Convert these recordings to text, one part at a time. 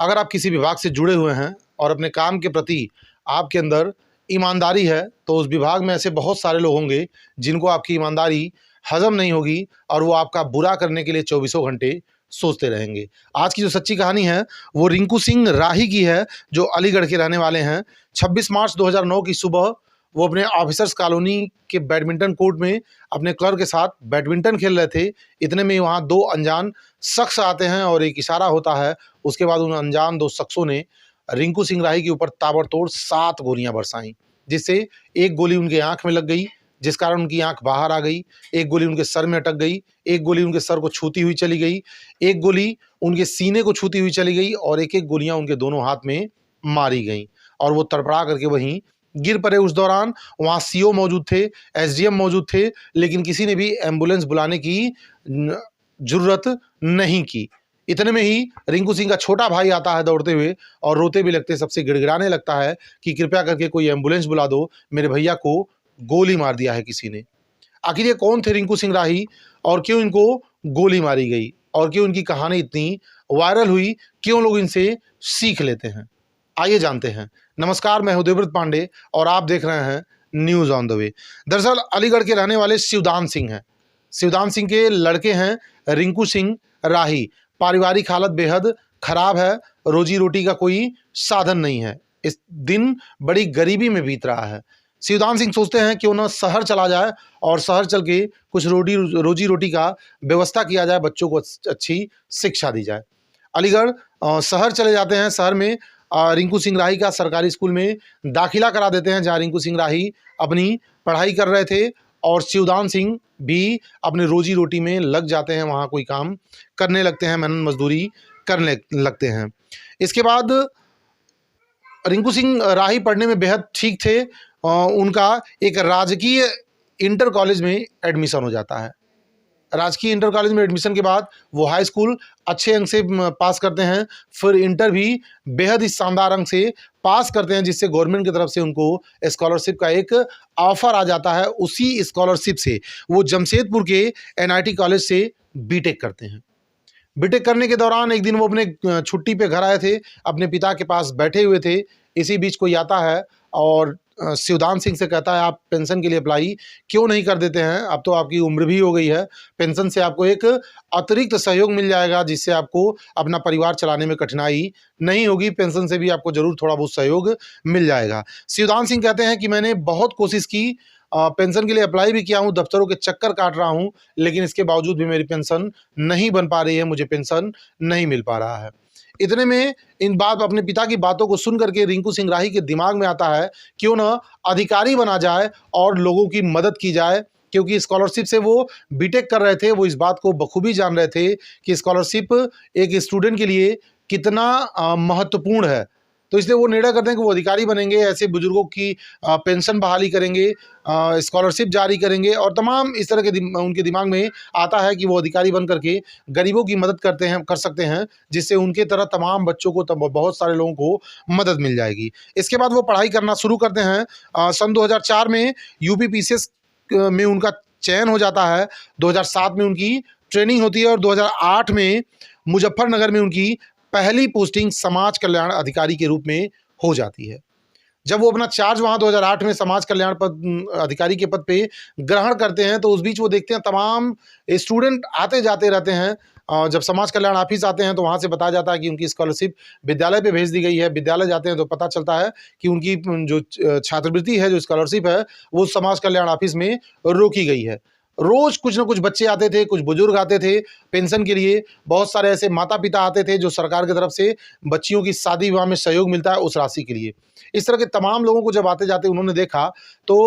अगर आप किसी विभाग से जुड़े हुए हैं और अपने काम के प्रति आपके अंदर ईमानदारी है, तो उस विभाग में ऐसे बहुत सारे लोग होंगे जिनको आपकी ईमानदारी हजम नहीं होगी और वो आपका बुरा करने के लिए चौबीसों घंटे सोचते रहेंगे। आज की जो सच्ची कहानी है वो रिंकू सिंह राही की है, जो अलीगढ़ के रहने वाले हैं। 26 मार्च 2009 की सुबह वो अपने ऑफिसर्स कॉलोनी के बैडमिंटन कोर्ट में अपने क्लर्क के साथ बैडमिंटन खेल रहे थे। इतने में वहाँ दो अनजान शख्स आते हैं और एक इशारा होता है। उसके बाद उन अनजान दो शख्सों ने रिंकू सिंह राही के ऊपर ताबड़तोड़ 7 गोलियां बरसाई, जिससे एक गोली उनके आंख में लग गई, जिस कारण उनकी आंख बाहर आ गई। एक गोली उनके सर में अटक गई, एक गोली उनके सर को छूती हुई चली गई, एक गोली उनके सीने को छूती हुई चली गई और एक एक गोलियां उनके दोनों हाथ में मारी गई और वो तड़पड़ा करके वहीं गिर पड़े। उस दौरान वहाँ सीओ मौजूद थे, एसडीएम मौजूद थे, लेकिन किसी ने भी एम्बुलेंस बुलाने की जरूरत नहीं की। इतने में ही रिंकू सिंह का छोटा भाई आता है दौड़ते हुए और रोते भी लगते सबसे गिड़गिड़ाने लगता है कि कृपया करके कोई एम्बुलेंस बुला दो, मेरे भैया को गोली मार दिया है किसी ने। आखिर ये कौन थे रिंकू सिंह राही और क्यों इनको गोली मारी गई और क्यों इनकी कहानी इतनी वायरल हुई, क्यों लोग इनसे सीख लेते हैं, आइए जानते हैं। नमस्कार, मैं हूं देवव्रत पांडे और आप देख रहे हैं न्यूज ऑन द वे। दरअसल अलीगढ़ के रहने वाले शिवदान सिंह हैं। शिवदान सिंह के लड़के हैं रिंकू सिंह राही। पारिवारिक हालत बेहद खराब है, रोजी रोटी का कोई साधन नहीं है। इस दिन बड़ी गरीबी में बीत रहा है। शिवदान सिंह सोचते हैं क्यों ना शहर चला जाए और शहर चल के कुछ रोजी रोटी का व्यवस्था किया जाए, बच्चों को अच्छी शिक्षा दी जाए। अलीगढ़ शहर चले जाते हैं। शहर में रिंकू सिंह राही का सरकारी स्कूल में दाखिला करा देते हैं, जहाँ रिंकू सिंह राही अपनी पढ़ाई कर रहे थे और शिवदान सिंह भी अपने रोजी रोटी में लग जाते हैं, वहाँ कोई काम करने लगते हैं, मेहनत मजदूरी करने लगते हैं। इसके बाद रिंकू सिंह राही पढ़ने में बेहद ठीक थे। उनका एक राजकीय इंटर कॉलेज में एडमिशन हो जाता है। राजकीय इंटर कॉलेज में एडमिशन के बाद वो हाई स्कूल अच्छे अंक से पास करते हैं, फिर इंटर भी बेहद ही शानदार अंक से पास करते हैं, जिससे गवर्नमेंट की तरफ से उनको स्कॉलरशिप का एक ऑफर आ जाता है। उसी स्कॉलरशिप से वो जमशेदपुर के एनआईटी कॉलेज से बीटेक करते हैं। बीटेक करने के दौरान एक दिन वो अपने छुट्टी पे घर आए थे, अपने पिता के पास बैठे हुए थे। इसी बीच कोई आता है और शिवदान सिंह से कहता है, आप पेंशन के लिए अप्लाई क्यों नहीं कर देते हैं? अब तो आपकी उम्र भी हो गई है, पेंशन से आपको एक अतिरिक्त सहयोग मिल जाएगा, जिससे आपको अपना परिवार चलाने में कठिनाई नहीं होगी। पेंशन से भी आपको जरूर थोड़ा बहुत सहयोग मिल जाएगा। शिवदान सिंह कहते हैं कि मैंने बहुत कोशिश की, पेंशन के लिए अप्लाई भी किया हूँ, दफ्तरों के चक्कर काट रहा हूँ, लेकिन इसके बावजूद भी मेरी पेंशन नहीं बन पा रही है, मुझे पेंशन नहीं मिल पा रहा है। इतने में अपने पिता की बातों को सुन करके रिंकू सिंह राही के दिमाग में आता है क्यों ना अधिकारी बना जाए और लोगों की मदद की जाए, क्योंकि स्कॉलरशिप से वो बीटेक कर रहे थे। वो इस बात को बखूबी जान रहे थे कि स्कॉलरशिप एक स्टूडेंट के लिए कितना महत्वपूर्ण है। तो इसलिए वो निर्णय करते हैं कि वो अधिकारी बनेंगे, ऐसे बुजुर्गों की पेंशन बहाली करेंगे, स्कॉलरशिप जारी करेंगे और तमाम इस तरह के उनके दिमाग में आता है कि वो अधिकारी बन करके गरीबों की मदद कर सकते हैं, जिससे उनके तरह तमाम बच्चों को बहुत सारे लोगों को मदद मिल जाएगी। इसके बाद वो पढ़ाई करना शुरू करते हैं। सन 2004 में यूपी पीसीएस में उनका चयन हो जाता है। 2007 में उनकी ट्रेनिंग होती है और 2008 में मुजफ्फरनगर में उनकी पहली पोस्टिंग समाज कल्याण अधिकारी के रूप में हो जाती है। जब वो अपना चार्ज वहाँ 2008 में समाज कल्याण अधिकारी के पद पे ग्रहण करते हैं, तो उस बीच वो देखते हैं तमाम स्टूडेंट आते जाते रहते हैं। जब समाज कल्याण ऑफिस आते हैं तो वहाँ से बताया जाता है कि उनकी स्कॉलरशिप विद्यालय पे भेज दी गई है। विद्यालय जाते हैं तो पता चलता है कि उनकी जो छात्रवृत्ति है, जो स्कॉलरशिप है, वो समाज कल्याण ऑफिस में रोकी गई है। रोज कुछ ना कुछ बच्चे आते थे, कुछ बुजुर्ग आते थे पेंशन के लिए। बहुत सारे ऐसे माता पिता आते थे जो सरकार की तरफ से बच्चियों की शादी विवाह में सहयोग मिलता है उस राशि के लिए। इस तरह के तमाम लोगों को जब आते जाते उन्होंने देखा तो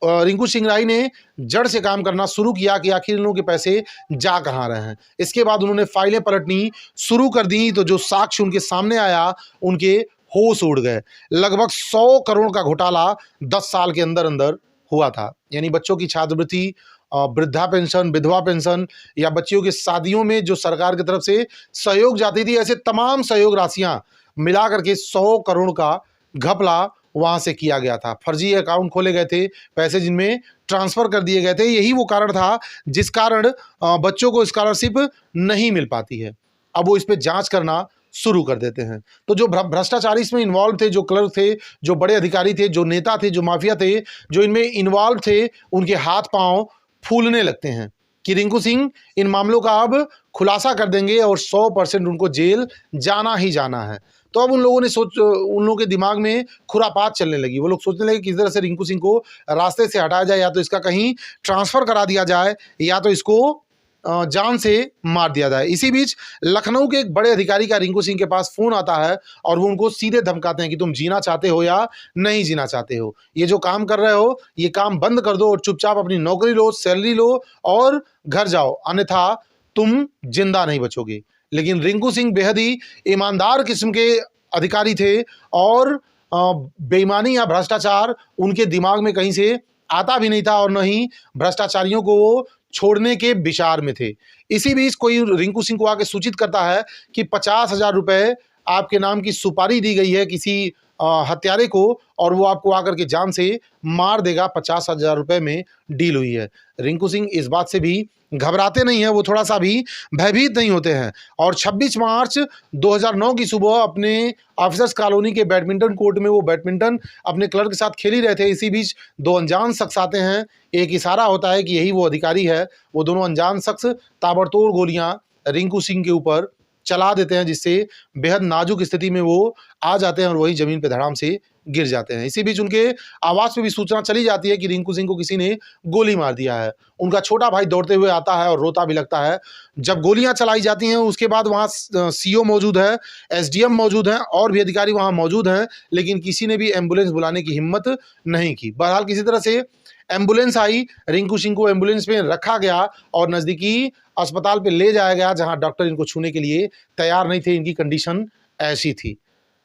रिंकू सिंह राही ने जड़ से काम करना शुरू किया कि आखिर इन लोगों के पैसे जा कहाँ रहे हैं। इसके बाद उन्होंने फाइलें पलटनी शुरू कर दी, तो जो साक्ष्य उनके सामने आया, उनके होश उड़ गए। लगभग 100 करोड़ का घोटाला 10 साल के अंदर अंदर हुआ था। यानी बच्चों की छात्रवृत्ति, वृद्धा पेंशन, विधवा पेंशन या बच्चियों की शादियों में जो सरकार की तरफ से सहयोग जाती थी, ऐसे तमाम सहयोग राशियां मिला करके 100 करोड़ का घपला वहां से किया गया था। फर्जी अकाउंट खोले गए थे, पैसे जिनमें ट्रांसफर कर दिए गए थे। यही वो कारण था जिस कारण बच्चों को स्कॉलरशिप नहीं मिल पाती है। अब वो इस पे जांच करना शुरू कर देते हैं। तो जो भ्रष्टाचारी इसमें इन्वॉल्व थे, जो क्लर्क थे, जो बड़े अधिकारी थे, जो नेता थे, जो माफिया थे, जो इनमें इन्वॉल्व थे, उनके हाथ पांव फूलने लगते हैं कि रिंकू सिंह इन मामलों का अब खुलासा कर देंगे और 100% उनको जेल जाना ही जाना है। तो अब उन लोगों के दिमाग में खुरापात चलने लगी। वो लोग सोचने लगे किस तरह से रिंकू सिंह को रास्ते से हटाया जाए, या तो इसका कहीं ट्रांसफर करा दिया जाए, या तो इसको जान से मार दिया जाए। इसी बीच लखनऊ के एक बड़े अधिकारी का रिंकू सिंह के पास फोन आता है और वो उनको सीधे धमकाते हैं कि तुम जीना चाहते हो या नहीं जीना चाहते हो, ये जो काम कर रहे हो ये काम बंद कर दो और चुपचाप अपनी नौकरी लो, सैलरी लो और घर जाओ, अन्यथा तुम जिंदा नहीं बचोगे। लेकिन रिंकू सिंह बेहद ही ईमानदार किस्म के अधिकारी थे और बेईमानी या भ्रष्टाचार उनके दिमाग में कहीं से आता भी नहीं था और न ही भ्रष्टाचारियों को वो छोड़ने के विचार में थे। इसी बीच कोई रिंकू सिंह को आके सूचित करता है कि 50,000 रुपए आपके नाम की सुपारी दी गई है किसी हत्यारे को और वो आपको आकर के जान से मार देगा, 50,000 रुपए में डील हुई है। रिंकू सिंह इस बात से भी घबराते नहीं है, वो थोड़ा सा भी भयभीत नहीं होते हैं और 26 मार्च 2009 की सुबह अपने ऑफिसर्स कॉलोनी के बैडमिंटन कोर्ट में वो बैडमिंटन अपने क्लर्क के साथ खेल ही रहे थे। इसी बीच दो अनजान शख्स आते हैं, एक इशारा होता है कि यही वो अधिकारी है। वो दोनों अनजान शख्स ताबड़तोड़ गोलियां रिंकू सिंह के ऊपर चला देते हैं, जिससे बेहद नाजुक स्थिति में वो आ जाते हैं और वही जमीन पे धड़ाम से गिर जाते हैं। इसी बीच उनके आवाज पे भी सूचना चली जाती है कि रिंकू सिंह को किसी ने गोली मार दिया है। उनका छोटा भाई दौड़ते हुए आता है और रोता भी लगता है। जब गोलियां चलाई जाती हैं उसके बाद वहाँ सीओ मौजूद है, एसडीएम मौजूद हैं और भी अधिकारी वहाँ मौजूद हैं, लेकिन किसी ने भी एम्बुलेंस बुलाने की हिम्मत नहीं की। बहरहाल किसी तरह से एम्बुलेंस आई, रिंकू सिंह को एम्बुलेंस में रखा गया और नज़दीकी अस्पताल पे ले जाया गया, जहां डॉक्टर इनको छूने के लिए तैयार नहीं थे। इनकी कंडीशन ऐसी थी।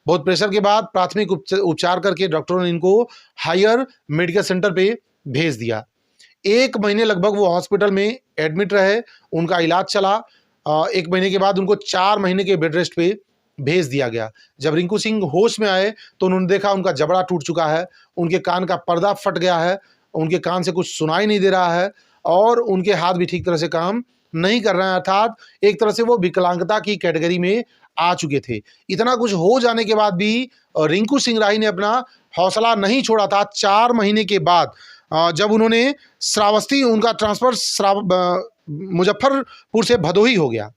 बहुत प्रेशर के बाद प्राथमिक उपचार करके डॉक्टरों ने इनको हायर मेडिकल सेंटर पे भेज दिया। 1 महीने लगभग वो हॉस्पिटल में एडमिट रहे, उनका इलाज चला। 1 महीने के बाद उनको 4 महीने के बेड रेस्ट पे भेज दिया गया। जब रिंकू सिंह होश में आए तो उन्होंने देखा उनका जबड़ा टूट चुका है, उनके कान का पर्दा फट गया है, उनके कान से कुछ सुनाई नहीं दे रहा है और उनके हाथ भी ठीक तरह से काम नहीं कर रहे हैं, अर्थात एक तरह से वो विकलांगता की कैटेगरी में आ चुके थे। इतना कुछ हो जाने के बाद भी रिंकू सिंह राही ने अपना हौसला नहीं छोड़ा था। 4 महीने के बाद जब उन्होंने श्रावस्ती, उनका ट्रांसफर मुजफ्फरपुर से भदोही हो गया।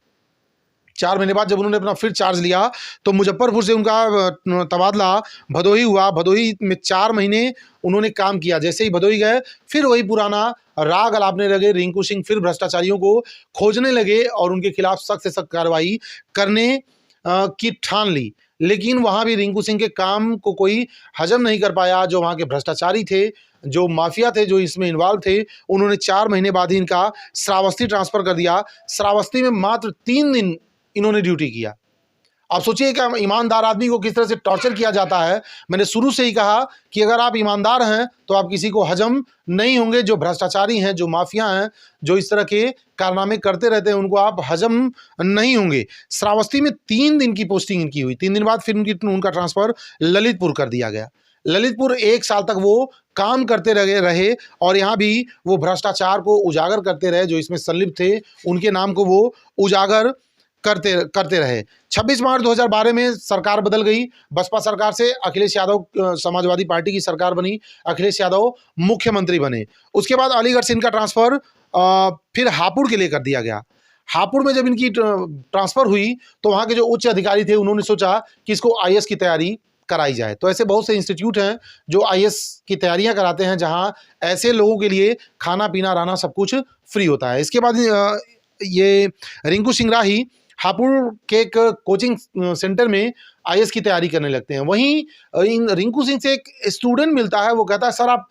4 महीने बाद जब उन्होंने अपना फिर चार्ज लिया तो मुजफ्फरपुर से उनका तबादला भदोही हुआ। भदोही में 4 महीने उन्होंने काम किया। जैसे ही भदोही गए फिर वही पुराना राग अलापने लगे। रिंकू सिंह फिर भ्रष्टाचारियों को खोजने लगे और उनके खिलाफ सख्त से सख्त कार्रवाई करने की ठान ली। लेकिन वहाँ भी रिंकू सिंह के काम को कोई हजम नहीं कर पाया। जो वहाँ के भ्रष्टाचारी थे, जो माफिया थे, जो इसमें इन्वॉल्व थे, उन्होंने 4 महीने बाद ही इनका श्रावस्ती ट्रांसफ़र कर दिया। श्रावस्ती में मात्र 3 दिन इन्होंने ड्यूटी किया। आप सोचिए कि ईमानदार आदमी को किस तरह से टॉर्चर किया जाता है। मैंने शुरू से ही कहा कि अगर आप ईमानदार हैं तो आप किसी को हजम नहीं होंगे। जो भ्रष्टाचारी हैं, जो माफिया हैं, जो इस तरह के कारनामे करते रहते हैं, उनको आप हजम नहीं होंगे। श्रावस्ती में 3 दिन की पोस्टिंग इनकी हुई। 3 दिन बाद फिर उनका ट्रांसफ़र ललितपुर कर दिया गया। ललितपुर 1 साल तक वो काम करते रहे और यहाँ भी वो भ्रष्टाचार को उजागर करते रहे। जो इसमें संलिप्त थे उनके नाम को वो उजागर करते रहे। 26 मार्च 2012 में सरकार बदल गई। बसपा सरकार से अखिलेश यादव, समाजवादी पार्टी की सरकार बनी, अखिलेश यादव मुख्यमंत्री बने। उसके बाद अलीगढ़ से इनका ट्रांसफ़र फिर हापुड़ के लिए कर दिया गया। हापुड़ में जब इनकी ट्रांसफ़र हुई तो वहाँ के जो उच्च अधिकारी थे उन्होंने सोचा कि इसको आईएएस की तैयारी कराई जाए। तो ऐसे बहुत से इंस्टीट्यूट हैं जो आईएएस की तैयारियां कराते हैं, जहां ऐसे लोगों के लिए खाना पीना रहना सब कुछ फ्री होता है। इसके बाद ये रिंकू सिंह राही हापुड़ के एक कोचिंग सेंटर में आईएएस की तैयारी करने लगते हैं। वहीं इन रिंकू सिंह से एक स्टूडेंट मिलता है। वो कहता है, सर आप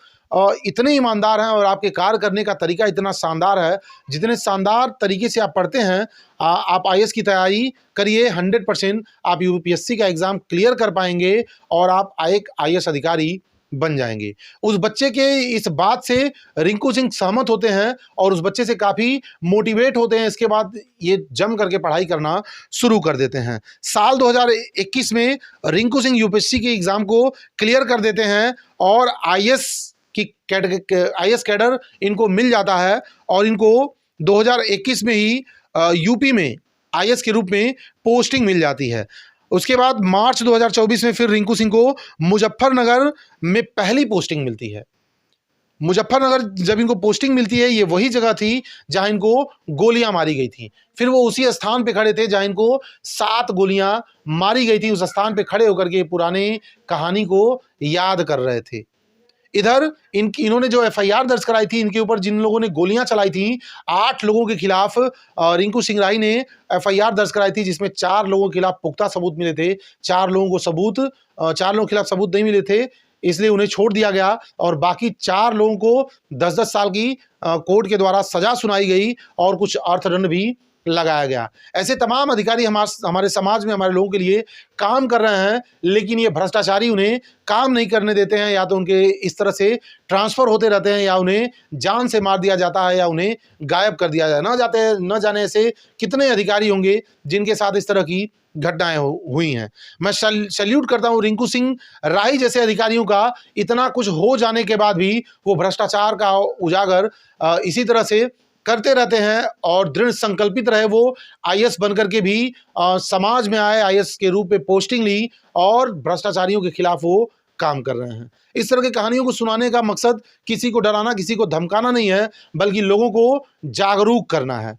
इतने ईमानदार हैं और आपके कार्य करने का तरीका इतना शानदार है, जितने शानदार तरीके से आप पढ़ते हैं, आप आईएएस की तैयारी करिए। 100% आप यूपीएससी का एग्ज़ाम क्लियर कर पाएंगे और आप एक आईएएस अधिकारी बन जाएंगे। उस बच्चे के इस बात से रिंकू सिंह सहमत होते हैं और उस बच्चे से काफ़ी मोटिवेट होते हैं। इसके बाद ये जम करके पढ़ाई करना शुरू कर देते हैं। साल 2021 में रिंकू सिंह यूपीएससी के एग्ज़ाम को क्लियर कर देते हैं और आईएएस कैडर इनको मिल जाता है और इनको 2021 में ही यूपी में आईएएस के रूप में पोस्टिंग मिल जाती है। उसके बाद मार्च 2024 में फिर रिंकू सिंह को मुजफ्फरनगर में पहली पोस्टिंग मिलती है। मुजफ्फरनगर जब इनको पोस्टिंग मिलती है, ये वही जगह थी जहां इनको गोलियां मारी गई थी। फिर वो उसी स्थान पे खड़े थे जहां इनको 7 गोलियां मारी गई थी। उस स्थान पे खड़े होकर के पुराने कहानी को याद कर रहे थे। इधर इन्होंने जो एफआईआर दर्ज कराई थी, इनके ऊपर जिन लोगों ने गोलियां चलाई थी, 8 लोगों के खिलाफ रिंकू सिंह राही ने एफआईआर दर्ज कराई थी, जिसमें 4 लोगों के खिलाफ पुख्ता सबूत मिले थे। 4 लोगों के खिलाफ सबूत नहीं मिले थे, इसलिए उन्हें छोड़ दिया गया और बाकी 4 लोगों को 10-10 साल की कोर्ट के द्वारा सजा सुनाई गई और कुछ अर्थदंड भी लगाया गया। ऐसे तमाम अधिकारी हमारे समाज में हमारे लोगों के लिए काम कर रहे हैं, लेकिन ये भ्रष्टाचारी उन्हें काम नहीं करने देते हैं। या तो उनके इस तरह से ट्रांसफर होते रहते हैं, या उन्हें जान से मार दिया जाता है, या उन्हें गायब कर दिया जाए। न जाने ऐसे कितने अधिकारी होंगे जिनके साथ इस तरह की घटनाएं हुई हैं। मैं सैल्यूट करता हूं रिंकू सिंह राही जैसे अधिकारियों का। इतना कुछ हो जाने के बाद भी वो भ्रष्टाचार का उजागर इसी तरह से करते रहते हैं और दृढ़ संकल्पित रहे। वो आईएएस बनकर के भी समाज में आए, आईएएस के रूप में पोस्टिंग ली और भ्रष्टाचारियों के खिलाफ वो काम कर रहे हैं। इस तरह की कहानियों को सुनाने का मकसद किसी को डराना, किसी को धमकाना नहीं है, बल्कि लोगों को जागरूक करना है।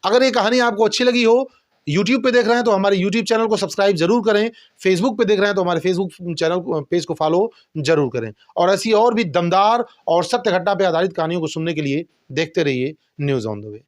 अगर ये कहानी आपको अच्छी लगी हो, यूट्यूब पे देख रहे हैं तो हमारे यूट्यूब चैनल को सब्सक्राइब जरूर करें। फेसबुक पे देख रहे हैं तो हमारे फेसबुक चैनल पेज को फॉलो जरूर करें। और ऐसी और भी दमदार और सत्य घटना पे आधारित कहानियों को सुनने के लिए देखते रहिए न्यूज़ ऑन द वे।